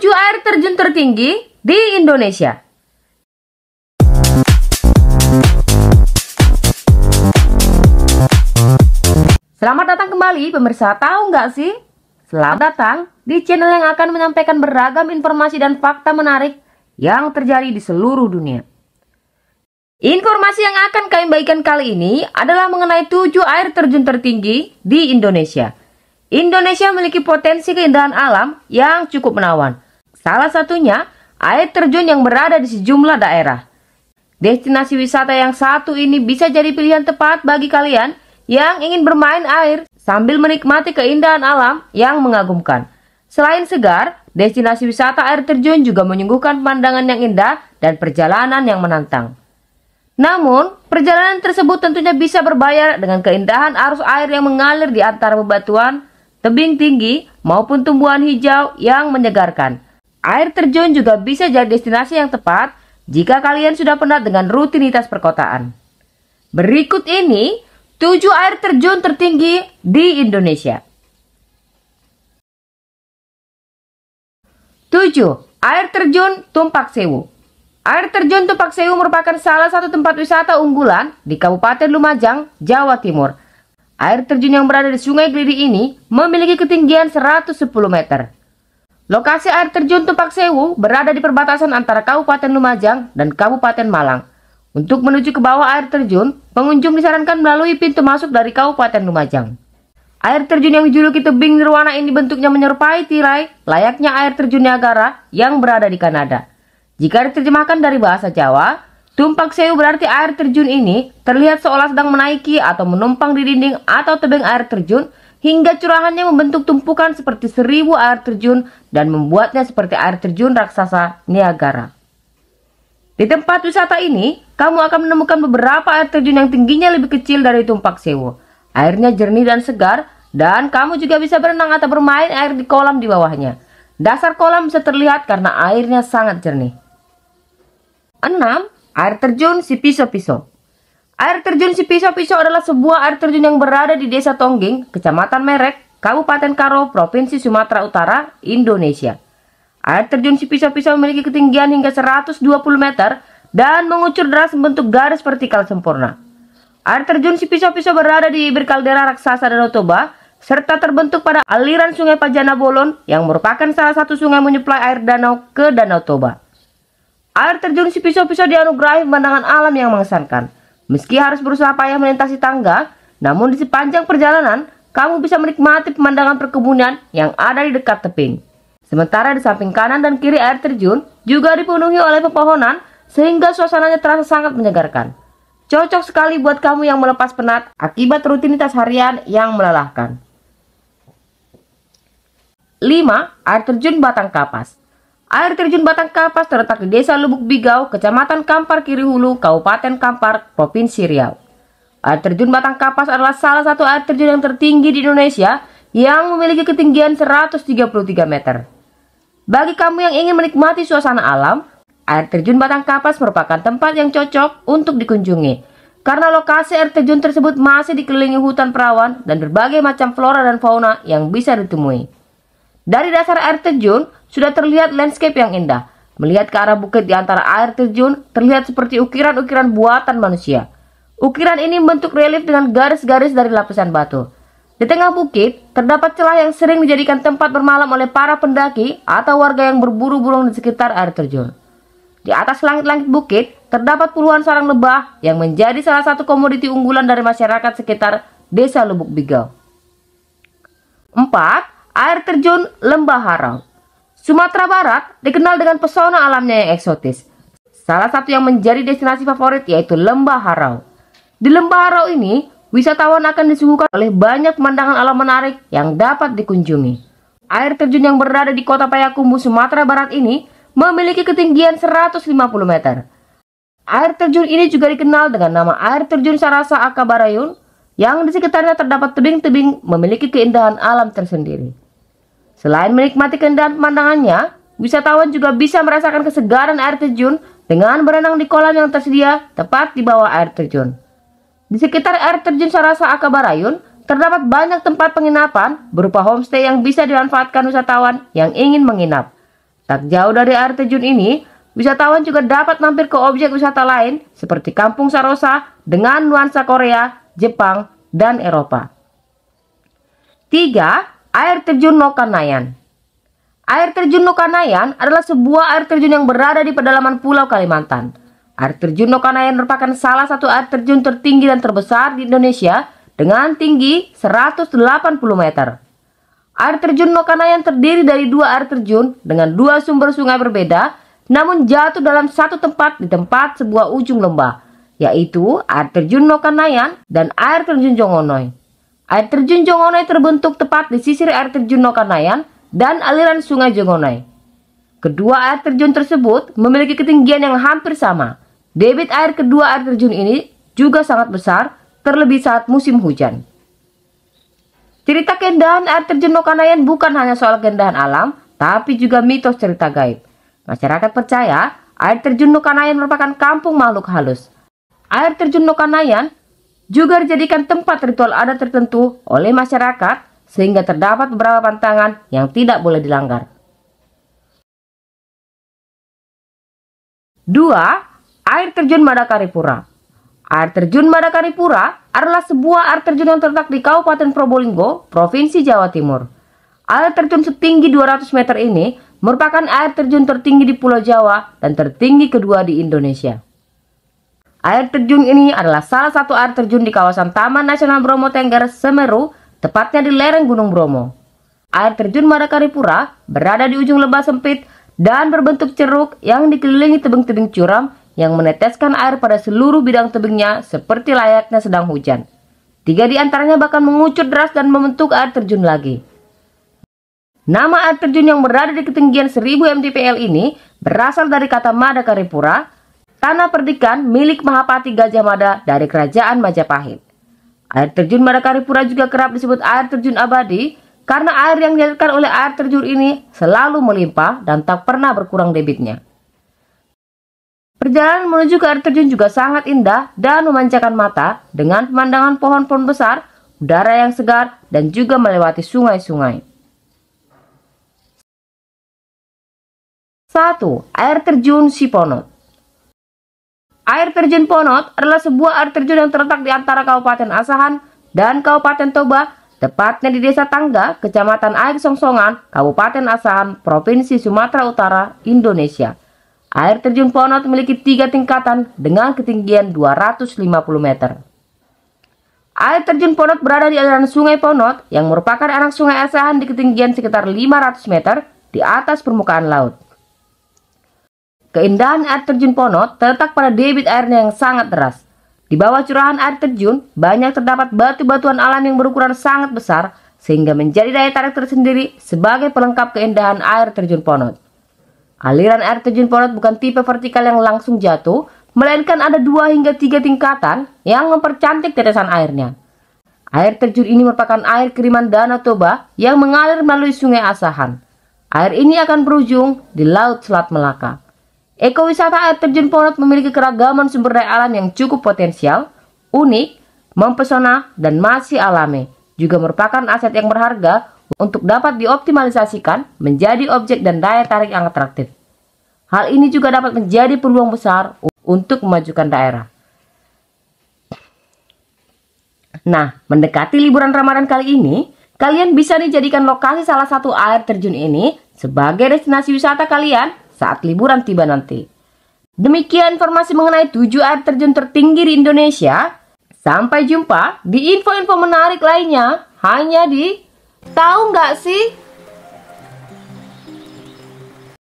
7 air terjun tertinggi di Indonesia. Selamat datang kembali pemirsa, tahu nggak sih? Selamat datang di channel yang akan menyampaikan beragam informasi dan fakta menarik yang terjadi di seluruh dunia. Informasi yang akan kami bagikan kali ini adalah mengenai 7 air terjun tertinggi di Indonesia. Indonesia memiliki potensi keindahan alam yang cukup menawan. Salah satunya air terjun yang berada di sejumlah daerah. Destinasi wisata yang satu ini bisa jadi pilihan tepat bagi kalian yang ingin bermain air sambil menikmati keindahan alam yang mengagumkan. Selain segar, destinasi wisata air terjun juga menyuguhkan pemandangan yang indah dan perjalanan yang menantang. Namun, perjalanan tersebut tentunya bisa berbayar dengan keindahan arus air yang mengalir di antara bebatuan, tebing tinggi, maupun tumbuhan hijau yang menyegarkan. Air terjun juga bisa jadi destinasi yang tepat jika kalian sudah penat dengan rutinitas perkotaan. Berikut ini 7 air terjun tertinggi di Indonesia. 7. Air terjun Tumpak Sewu. Air terjun Tumpak Sewu merupakan salah satu tempat wisata unggulan di Kabupaten Lumajang, Jawa Timur. Air terjun yang berada di Sungai Glidi ini memiliki ketinggian 110 meter. Lokasi air terjun Tumpak Sewu berada di perbatasan antara Kabupaten Lumajang dan Kabupaten Malang. Untuk menuju ke bawah air terjun, pengunjung disarankan melalui pintu masuk dari Kabupaten Lumajang. Air terjun yang dijuluki tebing nirwana ini bentuknya menyerupai tirai, layaknya air terjun Niagara yang berada di Kanada. Jika diterjemahkan dari bahasa Jawa, Tumpak Sewu berarti air terjun ini terlihat seolah sedang menaiki atau menumpang di dinding atau tebing air terjun hingga curahannya membentuk tumpukan seperti 1000 air terjun dan membuatnya seperti air terjun raksasa Niagara. Di tempat wisata ini, kamu akan menemukan beberapa air terjun yang tingginya lebih kecil dari Tumpak Sewu. Airnya jernih dan segar, dan kamu juga bisa berenang atau bermain air di kolam di bawahnya. Dasar kolam bisa terlihat karena airnya sangat jernih. 6. Air terjun Sipiso-Piso. Air terjun Sipiso-Piso adalah sebuah air terjun yang berada di Desa Tongging, Kecamatan Merek, Kabupaten Karo, Provinsi Sumatera Utara, Indonesia. Air terjun Sipiso-Piso memiliki ketinggian hingga 120 meter dan mengucur deras membentuk garis vertikal sempurna. Air terjun Sipiso-Piso berada di bibir kaldera raksasa Danau Toba, serta terbentuk pada aliran Sungai Pajana Bolon yang merupakan salah satu sungai menyuplai air danau ke Danau Toba. Air terjun Sipiso-Piso dianugerahi pemandangan alam yang mengesankan. Meski harus berusaha payah melintasi tangga, namun di sepanjang perjalanan, kamu bisa menikmati pemandangan perkebunan yang ada di dekat tebing. Sementara di samping kanan dan kiri air terjun juga dipenuhi oleh pepohonan sehingga suasananya terasa sangat menyegarkan. Cocok sekali buat kamu yang melepas penat akibat rutinitas harian yang melelahkan. 5. Air terjun Batang Kapas. Air terjun Batang Kapas terletak di Desa Lubuk Bigau, Kecamatan Kampar Kiri Hulu, Kabupaten Kampar, Provinsi Riau. Air terjun Batang Kapas adalah salah satu air terjun yang tertinggi di Indonesia yang memiliki ketinggian 133 meter. Bagi kamu yang ingin menikmati suasana alam, air terjun Batang Kapas merupakan tempat yang cocok untuk dikunjungi. Karena lokasi air terjun tersebut masih dikelilingi hutan perawan dan berbagai macam flora dan fauna yang bisa ditemui. Dari dasar air terjun, sudah terlihat landscape yang indah. Melihat ke arah bukit di antara air terjun, terlihat seperti ukiran-ukiran buatan manusia. Ukiran ini membentuk relief dengan garis-garis dari lapisan batu. Di tengah bukit, terdapat celah yang sering dijadikan tempat bermalam oleh para pendaki atau warga yang berburu burung di sekitar air terjun. Di atas langit-langit bukit, terdapat puluhan sarang lebah yang menjadi salah satu komoditi unggulan dari masyarakat sekitar Desa Lubuk Bigau. 4. Air terjun Lembah Harau. Sumatera Barat dikenal dengan pesona alamnya yang eksotis. Salah satu yang menjadi destinasi favorit yaitu Lembah Harau. Di Lembah Harau ini, wisatawan akan disuguhkan oleh banyak pemandangan alam menarik yang dapat dikunjungi. Air terjun yang berada di Kota Payakumbuh, Sumatera Barat ini memiliki ketinggian 150 meter. Air terjun ini juga dikenal dengan nama air terjun Sarasa Akabarayun, yang di sekitarnya terdapat tebing-tebing memiliki keindahan alam tersendiri. Selain menikmati keindahan pemandangannya, wisatawan juga bisa merasakan kesegaran air terjun dengan berenang di kolam yang tersedia tepat di bawah air terjun. Di sekitar air terjun Sarasa Akabarayun, terdapat banyak tempat penginapan berupa homestay yang bisa dimanfaatkan wisatawan yang ingin menginap. Tak jauh dari air terjun ini, wisatawan juga dapat mampir ke objek wisata lain seperti Kampung Sarosa dengan nuansa Korea, Jepang, dan Eropa. 3. Air terjun Nokanayan. Air terjun Nokanayan adalah sebuah air terjun yang berada di pedalaman Pulau Kalimantan. Air terjun Nokanayan merupakan salah satu air terjun tertinggi dan terbesar di Indonesia dengan tinggi 180 meter. Air terjun Nokanayan terdiri dari dua air terjun dengan dua sumber sungai berbeda, namun jatuh dalam satu tempat di tempat sebuah ujung lembah, yaitu air terjun Nokanayan dan air terjun Jongonoy. Air terjun Jongonoy terbentuk tepat di sisir air terjun Nokanayan dan aliran sungai Jongonoy. Kedua air terjun tersebut memiliki ketinggian yang hampir sama. Debit air kedua air terjun ini juga sangat besar, terlebih saat musim hujan. Cerita keindahan air terjun Nokanayan bukan hanya soal keindahan alam, tapi juga mitos cerita gaib. Masyarakat percaya air terjun Nokanayan merupakan kampung makhluk halus. Air terjun Nokanayan juga dijadikan tempat ritual adat tertentu oleh masyarakat, sehingga terdapat beberapa pantangan yang tidak boleh dilanggar. 2. Air terjun Madakaripura. Air terjun Madakaripura adalah sebuah air terjun yang terletak di Kabupaten Probolinggo, Provinsi Jawa Timur. Air terjun setinggi 200 meter ini merupakan air terjun tertinggi di Pulau Jawa dan tertinggi kedua di Indonesia. Air terjun ini adalah salah satu air terjun di kawasan Taman Nasional Bromo Tengger Semeru, tepatnya di lereng Gunung Bromo. Air terjun Madakaripura berada di ujung lembah sempit dan berbentuk ceruk yang dikelilingi tebing-tebing curam yang meneteskan air pada seluruh bidang tebingnya seperti layaknya sedang hujan. 3 di antaranya bahkan mengucur deras dan membentuk air terjun lagi. Nama air terjun yang berada di ketinggian 1000 mdpl ini berasal dari kata Madakaripura, tanah perdikan milik Mahapati Gajah Mada dari Kerajaan Majapahit. Air terjun Madakaripura juga kerap disebut air terjun abadi karena air yang dialirkan oleh air terjun ini selalu melimpah dan tak pernah berkurang debitnya. Perjalanan menuju ke air terjun juga sangat indah dan memanjakan mata dengan pemandangan pohon-pohon besar, udara yang segar, dan juga melewati sungai-sungai. 1. Air terjun Siponot. Air terjun Ponot adalah sebuah air terjun yang terletak di antara Kabupaten Asahan dan Kabupaten Toba, tepatnya di Desa Tangga, Kecamatan Air Songsongan, Kabupaten Asahan, Provinsi Sumatera Utara, Indonesia. Air terjun Ponot memiliki 3 tingkatan dengan ketinggian 250 meter. Air terjun Ponot berada di aliran Sungai Ponot yang merupakan anak Sungai Asahan di ketinggian sekitar 500 meter di atas permukaan laut. Keindahan air terjun Ponot terletak pada debit airnya yang sangat deras. Di bawah curahan air terjun banyak terdapat batu-batuan alam yang berukuran sangat besar sehingga menjadi daya tarik tersendiri sebagai pelengkap keindahan air terjun Ponot. Aliran air terjun Ponot bukan tipe vertikal yang langsung jatuh, melainkan ada 2 hingga 3 tingkatan yang mempercantik tetesan airnya. Air terjun ini merupakan air kiriman Danau Toba yang mengalir melalui Sungai Asahan. Air ini akan berujung di Laut Selat Melaka. Ekowisata air terjun Ponot memiliki keragaman sumber daya alam yang cukup potensial, unik, mempesona, dan masih alami. Juga merupakan aset yang berharga untuk dapat dioptimalisasikan menjadi objek dan daya tarik yang atraktif. Hal ini juga dapat menjadi peluang besar untuk memajukan daerah. Nah, mendekati liburan Ramadan kali ini, kalian bisa dijadikan lokasi salah satu air terjun ini sebagai destinasi wisata kalian saat liburan tiba nanti. Demikian informasi mengenai 7 air terjun tertinggi di Indonesia. Sampai jumpa di info-info menarik lainnya hanya di Tahu nggak sih?